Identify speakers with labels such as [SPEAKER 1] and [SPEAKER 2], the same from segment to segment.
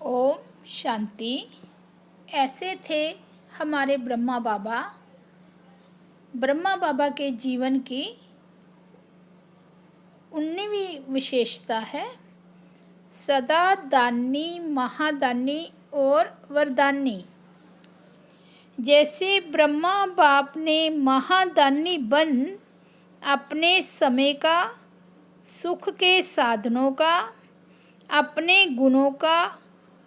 [SPEAKER 1] ओम शांति। ऐसे थे हमारे ब्रह्मा बाबा। ब्रह्मा बाबा के जीवन की 19वीं विशेषता है सदा दानी, महादानी और वरदानी। जैसे ब्रह्मा बाप ने महादानी बन अपने समय का, सुख के साधनों का, अपने गुणों का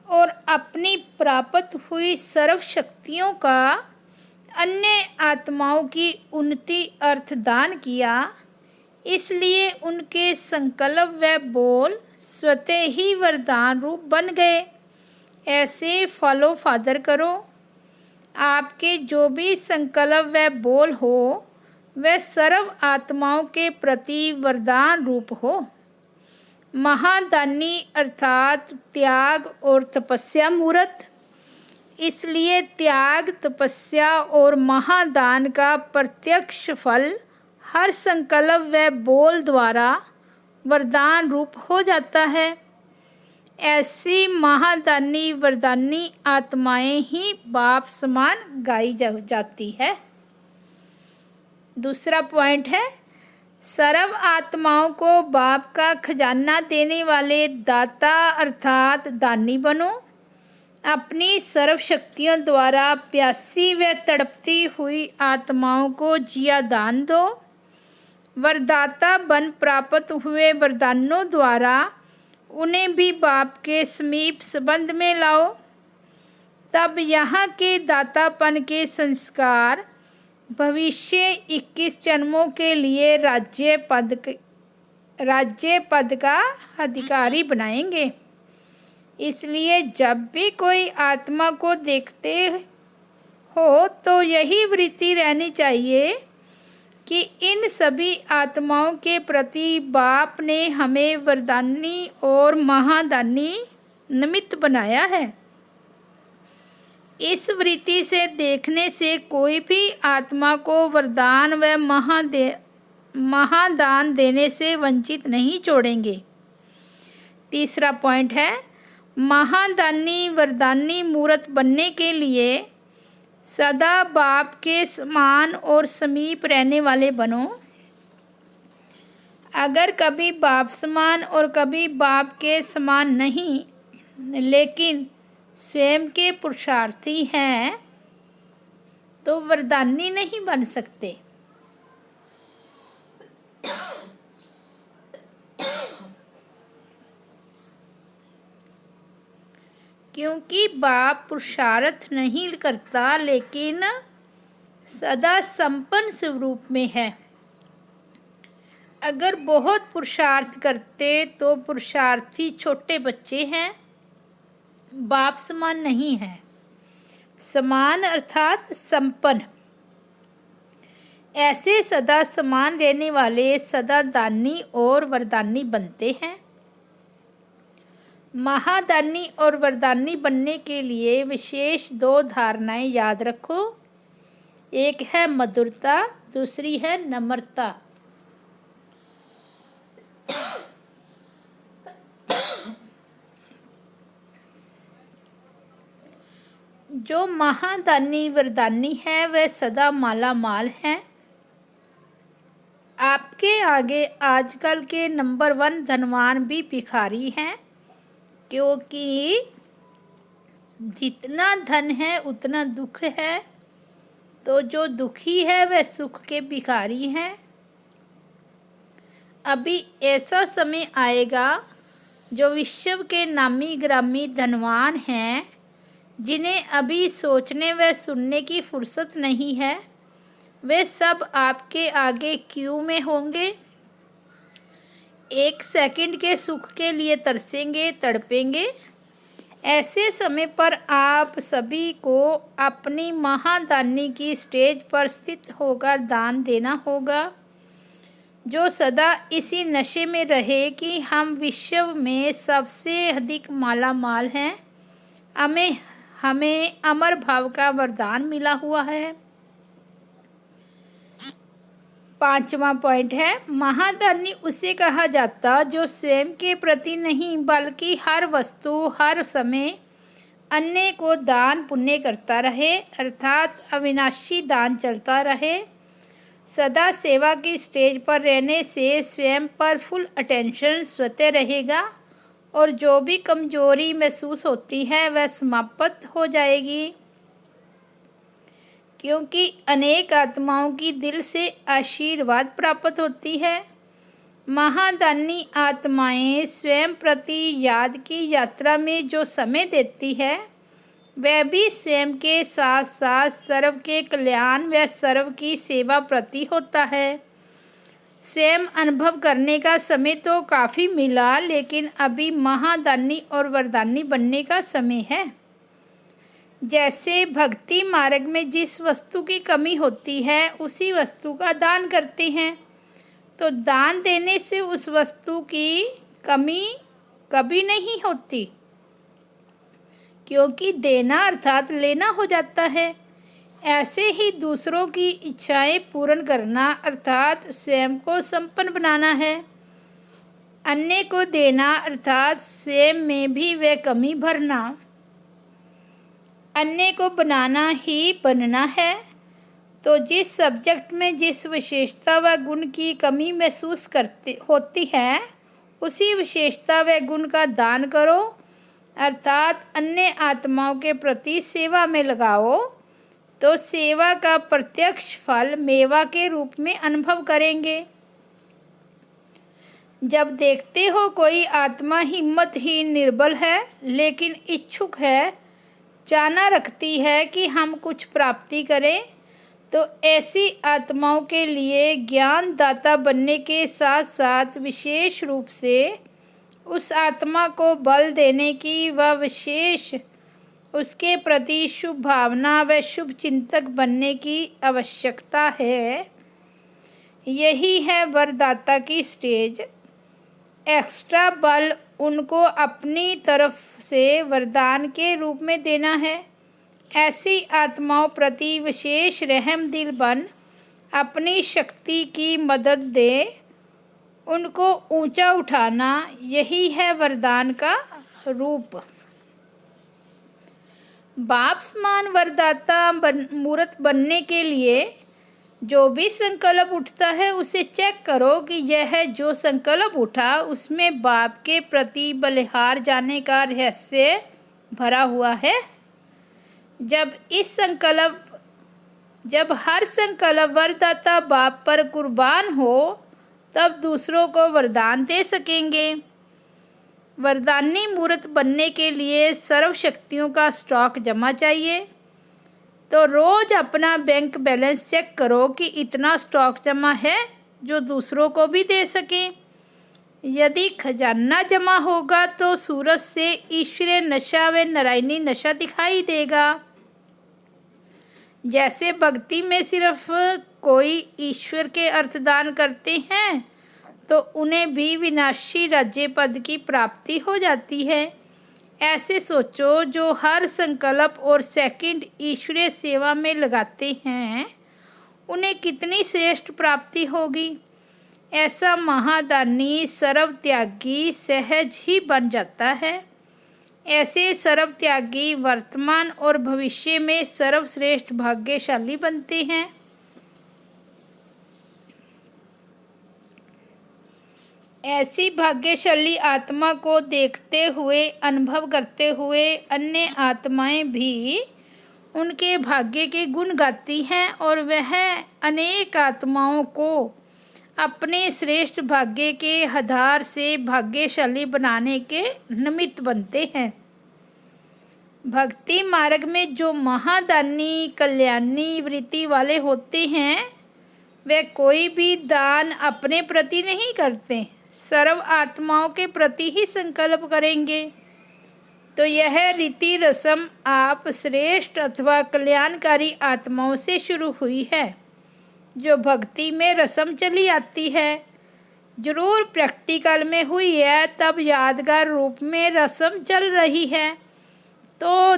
[SPEAKER 1] और अपनी प्राप्त हुई सर्व शक्तियों का अन्य आत्माओं की उन्नति अर्थ दान किया, इसलिए उनके संकल्प व बोल स्वतः ही वरदान रूप बन गए। ऐसे फॉलो फादर करो। आपके जो भी संकल्प व बोल हो वह सर्व आत्माओं के प्रति वरदान रूप हो। महादानी अर्थात त्याग और तपस्या मूर्त, इसलिए त्याग, तपस्या और महादान का प्रत्यक्ष फल हर संकल्प व बोल द्वारा वरदान रूप हो जाता है। ऐसी महादानी वरदानी आत्माएं ही बाप समान गाई जाती है। दूसरा पॉइंट है सर्व आत्माओं को बाप का खजाना देने वाले दाता अर्थात दानी बनो। अपनी सर्व शक्तियों द्वारा प्यासी व तड़पती हुई आत्माओं को जिया दान दो। वरदाता बन प्राप्त हुए वरदानों द्वारा उन्हें भी बाप के समीप संबंध में लाओ। तब यहाँ के दातापन के संस्कार भविष्य 21 जन्मों के लिए राज्य पद का अधिकारी बनाएंगे। इसलिए जब भी कोई आत्मा को देखते हो तो यही वृत्ति रहनी चाहिए कि इन सभी आत्माओं के प्रति बाप ने हमें वरदानी और महादानी निमित्त बनाया है। इस वृत्ति से देखने से कोई भी आत्मा को वरदान व महादान देने से वंचित नहीं छोड़ेंगे। तीसरा पॉइंट है महादानी वरदानी मूर्त बनने के लिए सदा बाप के समान और समीप रहने वाले बनो। अगर कभी बाप समान और कभी बाप के समान नहीं, लेकिन स्वयं के पुरुषार्थी हैं तो वरदानी नहीं बन सकते। क्योंकि बाप पुरुषार्थ नहीं करता लेकिन सदा संपन्न स्वरूप में है। अगर बहुत पुरुषार्थ करते तो पुरुषार्थी छोटे बच्चे हैं, बाप समान नहीं है। समान अर्थात संपन्न। ऐसे सदा समान रहने वाले सदा दानी और वरदानी बनते हैं। महादानी और वरदानी बनने के लिए विशेष 2 धारणाएं याद रखो। एक है मधुरता, दूसरी है नम्रता। जो महादानी वरदानी है वह सदा माला माल है। आपके आगे आजकल के नंबर 1 धनवान भी भिखारी हैं, क्योंकि जितना धन है उतना दुख है। तो जो दुखी है वह सुख के भिखारी हैं। अभी ऐसा समय आएगा जो विश्व के नामी ग्रामी धनवान हैं, जिन्हें अभी सोचने व सुनने की फुर्सत नहीं है, वे सब आपके आगे क्यू में होंगे। 1 सेकंड के सुख के लिए तरसेंगे, तड़पेंगे। ऐसे समय पर आप सभी को अपनी महादानी की स्टेज पर स्थित होकर दान देना होगा, जो सदा इसी नशे में रहे कि हम विश्व में सबसे अधिक माला माल हैं। हमें अमर भाव का वरदान मिला हुआ है। 5वां पॉइंट है महादानी उसे कहा जाता जो स्वयं के प्रति नहीं बल्कि हर वस्तु, हर समय अन्य को दान पुण्य करता रहे, अर्थात अविनाशी दान चलता रहे। सदा सेवा की स्टेज पर रहने से स्वयं पर फुल अटेंशन स्वतः रहेगा और जो भी कमजोरी महसूस होती है वह समाप्त हो जाएगी, क्योंकि अनेक आत्माओं की दिल से आशीर्वाद प्राप्त होती है। महादानी आत्माएं स्वयं प्रति याद की यात्रा में जो समय देती है वह भी स्वयं के साथ साथ सर्व के कल्याण व सर्व की सेवा प्रति होता है। स्वयं अनुभव करने का समय तो काफ़ी मिला, लेकिन अभी महादानी और वरदानी बनने का समय है। जैसे भक्ति मार्ग में जिस वस्तु की कमी होती है उसी वस्तु का दान करते हैं, तो दान देने से उस वस्तु की कमी कभी नहीं होती, क्योंकि देना अर्थात लेना हो जाता है। ऐसे ही दूसरों की इच्छाएं पूर्ण करना अर्थात स्वयं को संपन्न बनाना है। अन्य को देना अर्थात स्वयं में भी वह कमी भरना। अन्य को बनाना ही बनना है। तो जिस सब्जेक्ट में जिस विशेषता व गुण की कमी महसूस होती है उसी विशेषता व गुण का दान करो, अर्थात अन्य आत्माओं के प्रति सेवा में लगाओ, तो सेवा का प्रत्यक्ष फल मेवा के रूप में अनुभव करेंगे। जब देखते हो कोई आत्मा हिम्मतहीन निर्बल है लेकिन इच्छुक है, चाहना रखती है कि हम कुछ प्राप्ति करें, तो ऐसी आत्माओं के लिए ज्ञान दाता बनने के साथ साथ विशेष रूप से उस आत्मा को बल देने की व विशेष उसके प्रति शुभ भावना व शुभ चिंतक बनने की आवश्यकता है। यही है वरदाता की स्टेज। एक्स्ट्रा बल उनको अपनी तरफ से वरदान के रूप में देना है। ऐसी आत्माओं प्रति विशेष रहम दिल बन अपनी शक्ति की मदद दे, उनको ऊंचा उठाना, यही है वरदान का रूप। बाप समान वरदाता मूर्त बनने के लिए जो भी संकल्प उठता है उसे चेक करो कि यह जो संकल्प उठा उसमें बाप के प्रति बलिहार जाने का रहस्य भरा हुआ है। जब हर संकल्प वरदाता बाप पर कुर्बान हो तब दूसरों को वरदान दे सकेंगे। वरदानी मूर्त बनने के लिए सर्व शक्तियों का स्टॉक जमा चाहिए। तो रोज़ अपना बैंक बैलेंस चेक करो कि इतना स्टॉक जमा है जो दूसरों को भी दे सकें। यदि खजाना जमा होगा तो सूरज से ईश्वरीय नशा व नारायणी नशा दिखाई देगा। जैसे भक्ति में सिर्फ कोई ईश्वर के अर्थ दान करते हैं तो उन्हें भी विनाशी राज्य पद की प्राप्ति हो जाती है। ऐसे सोचो, जो हर संकल्प और सेकंड ईश्वरीय सेवा में लगाते हैं उन्हें कितनी श्रेष्ठ प्राप्ति होगी। ऐसा महादानी सर्व त्यागी सहज ही बन जाता है। ऐसे सर्व त्यागी वर्तमान और भविष्य में सर्वश्रेष्ठ भाग्यशाली बनते हैं। ऐसी भाग्यशाली आत्मा को देखते हुए अनुभव करते हुए अन्य आत्माएं भी उनके भाग्य के गुण गाती हैं और वह अनेक आत्माओं को अपने श्रेष्ठ भाग्य के आधार से भाग्यशाली बनाने के निमित्त बनते हैं। भक्ति मार्ग में जो महादानी कल्याणी वृत्ति वाले होते हैं वे कोई भी दान अपने प्रति नहीं करते, सर्व आत्माओं के प्रति ही संकल्प करेंगे। तो यह रीति रस्म आप श्रेष्ठ अथवा कल्याणकारी आत्माओं से शुरू हुई है, जो भक्ति में रस्म चली आती है। जरूर प्रैक्टिकल में हुई है, तब यादगार रूप में रस्म चल रही है। तो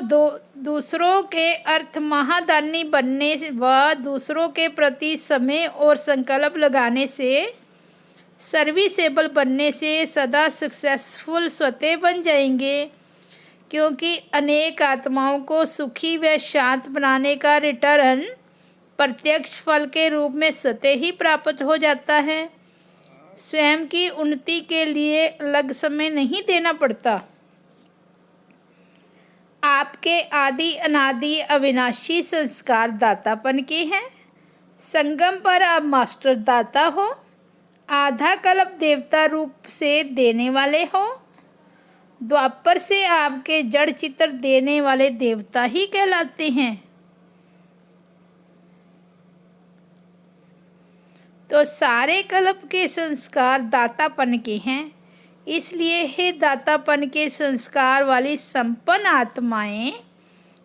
[SPEAKER 1] दूसरों के अर्थ महादानी बनने व दूसरों के प्रति समय और संकल्प लगाने से, सर्विसेबल बनने से सदा सक्सेसफुल स्वतः बन जाएंगे, क्योंकि अनेक आत्माओं को सुखी व शांत बनाने का रिटर्न प्रत्यक्ष फल के रूप में स्वतः ही प्राप्त हो जाता है। स्वयं की उन्नति के लिए अलग समय नहीं देना पड़ता। आपके आदि अनादि अविनाशी संस्कार दातापन के हैं। संगम पर आप मास्टर दाता हो। आधा कल्प देवता रूप से देने वाले हो। द्वापर से आपके जड़ चित्र देने वाले देवता ही कहलाते हैं। तो सारे कल्प के संस्कार दातापन के हैं। इसलिए हे दातापन के संस्कार वाली संपन्न आत्माएं,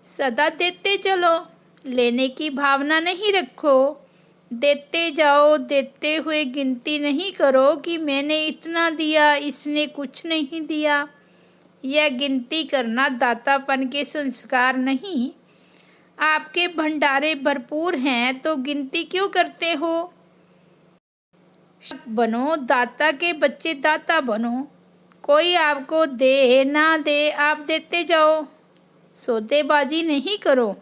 [SPEAKER 1] सदा देते चलो, लेने की भावना नहीं रखो। देते जाओ, देते हुए गिनती नहीं करो कि मैंने इतना दिया, इसने कुछ नहीं दिया। यह गिनती करना दातापन के संस्कार नहीं। आपके भंडारे भरपूर हैं तो गिनती क्यों करते हो? बनो, दाता के बच्चे दाता बनो। कोई आपको दे ना दे, आप देते जाओ। सौदेबाजी नहीं करो।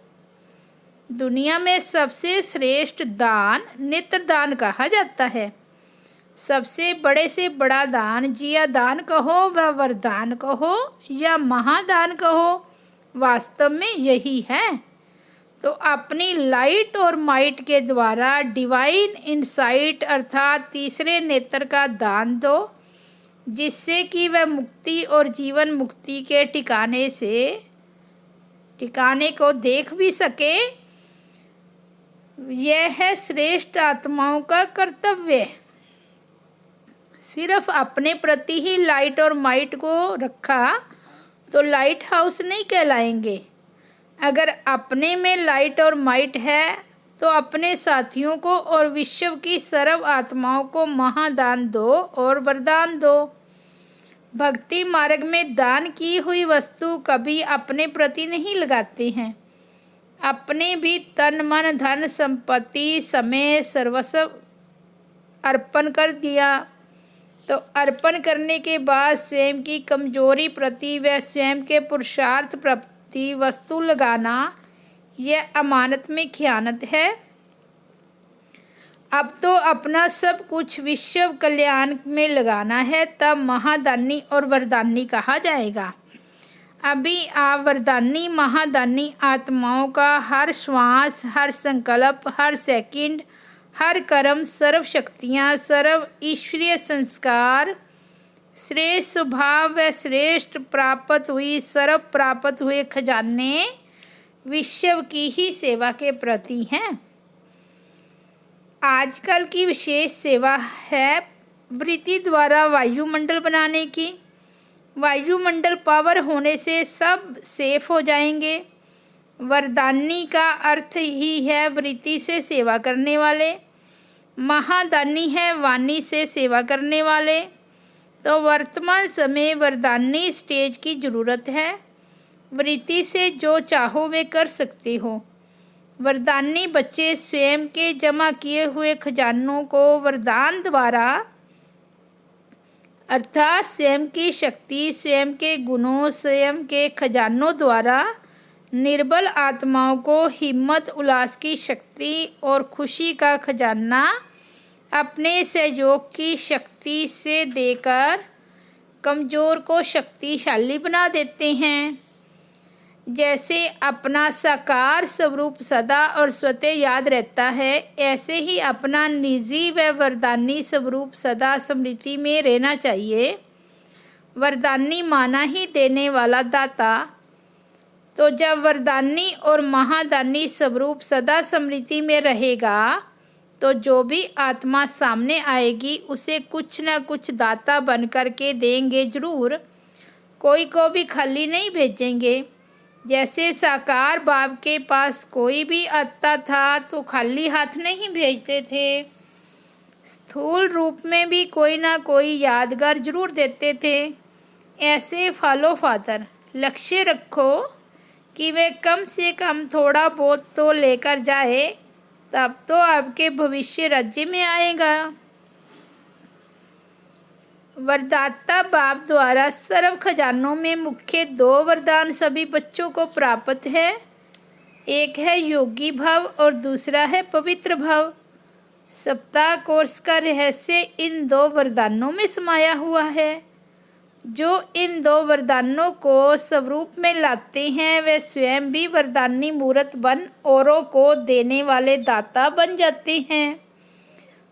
[SPEAKER 1] दुनिया में सबसे श्रेष्ठ दान नेत्र दान कहा जाता है। सबसे बड़े से बड़ा दान, जिया दान कहो व वरदान कहो या महादान कहो, वास्तव में यही है। तो अपनी लाइट और माइट के द्वारा डिवाइन इनसाइट अर्थात तीसरे नेत्र का दान दो, जिससे कि वह मुक्ति और जीवन मुक्ति के ठिकाने को देख भी सके। यह है श्रेष्ठ आत्माओं का कर्तव्य। सिर्फ अपने प्रति ही लाइट और माइट को रखा तो लाइट हाउस नहीं कहलाएंगे। अगर अपने में लाइट और माइट है तो अपने साथियों को और विश्व की सर्व आत्माओं को महादान दो और वरदान दो। भक्ति मार्ग में दान की हुई वस्तु कभी अपने प्रति नहीं लगाते हैं। अपने भी तन मन धन संपत्ति समय सर्वस्व अर्पण कर दिया। तो अर्पण करने के बाद स्वयं की कमजोरी प्रति व स्वयं के पुरुषार्थ प्रति वस्तु लगाना, यह अमानत में खयानत है। अब तो अपना सब कुछ विश्व कल्याण में लगाना है, तब महादानी और वरदानी कहा जाएगा। अभी आप वरदानी महादानी आत्माओं का हर श्वास, हर संकल्प, हर सेकंड, हर कर्म, सर्व शक्तियाँ, सर्व ईश्वरीय संस्कार, श्रेष्ठ स्वभाव व श्रेष्ठ प्राप्त हुए खजाने विश्व की ही सेवा के प्रति हैं। आजकल की विशेष सेवा है वृत्ति द्वारा वायुमंडल बनाने की। वायुमंडल पावर होने से सब सेफ हो जाएंगे। वरदानी का अर्थ ही है वृत्ति से सेवा करने वाले। महादानी है वाणी से सेवा करने वाले। तो वर्तमान समय वरदानी स्टेज की ज़रूरत है। वृत्ति से जो चाहो वे कर सकते हो। वरदानी बच्चे स्वयं के जमा किए हुए खजानों को वरदान द्वारा अर्थात स्वयं की शक्ति, स्वयं के गुणों, स्वयं के खजानों द्वारा निर्बल आत्माओं को हिम्मत, उल्लास की शक्ति और खुशी का खजाना अपने सहयोग की शक्ति से देकर कमज़ोर को शक्तिशाली बना देते हैं। जैसे अपना साकार स्वरूप सदा और स्वतः याद रहता है, ऐसे ही अपना निजी व वरदानी स्वरूप सदा स्मृति में रहना चाहिए। वरदानी माना ही देने वाला दाता। तो जब वरदानी और महादानी स्वरूप सदा स्मृति में रहेगा तो जो भी आत्मा सामने आएगी उसे कुछ न कुछ दाता बन कर के देंगे ज़रूर। कोई को भी खाली नहीं भेजेंगे। जैसे साकार बाप के पास कोई भी आता था तो खाली हाथ नहीं भेजते थे। स्थूल रूप में भी कोई ना कोई यादगार जरूर देते थे। ऐसे फॉलो फादर लक्ष्य रखो कि वे कम से कम थोड़ा बहुत तो लेकर जाए, तब तो आपके भविष्य राज्य में आएगा। वरदाता बाप द्वारा सर्व खजानों में मुख्य 2 वरदान सभी बच्चों को प्राप्त है। एक है योगी भव और दूसरा है पवित्र भव। सप्ताह कोर्स का रहस्य इन 2 वरदानों में समाया हुआ है। जो इन 2 वरदानों को स्वरूप में लाते हैं वे स्वयं भी वरदानी मूर्त बन औरों को देने वाले दाता बन जाते हैं।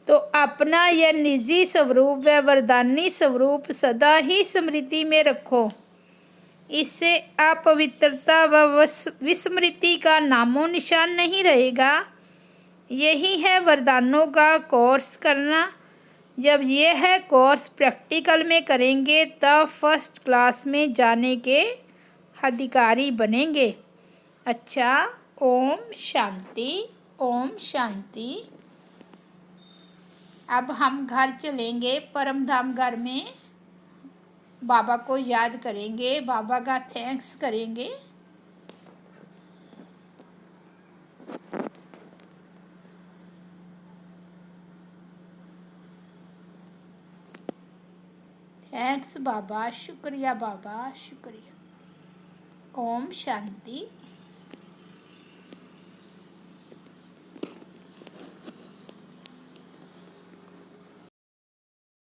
[SPEAKER 1] तो अपना यह निजी स्वरूप व वरदानी स्वरूप सदा ही स्मृति में रखो। इससे अपवित्रता व विस्मृति का नामो निशान नहीं रहेगा। यही है वरदानों का कोर्स करना। जब यह है कोर्स प्रैक्टिकल में करेंगे तब फर्स्ट क्लास में जाने के अधिकारी बनेंगे। अच्छा, ओम शांति, ओम शांति। अब हम घर चलेंगे, परम धाम घर में बाबा को याद करेंगे, बाबा का थैंक्स करेंगे। थैंक्स बाबा, शुक्रिया बाबा, शुक्रिया। ओम शांति।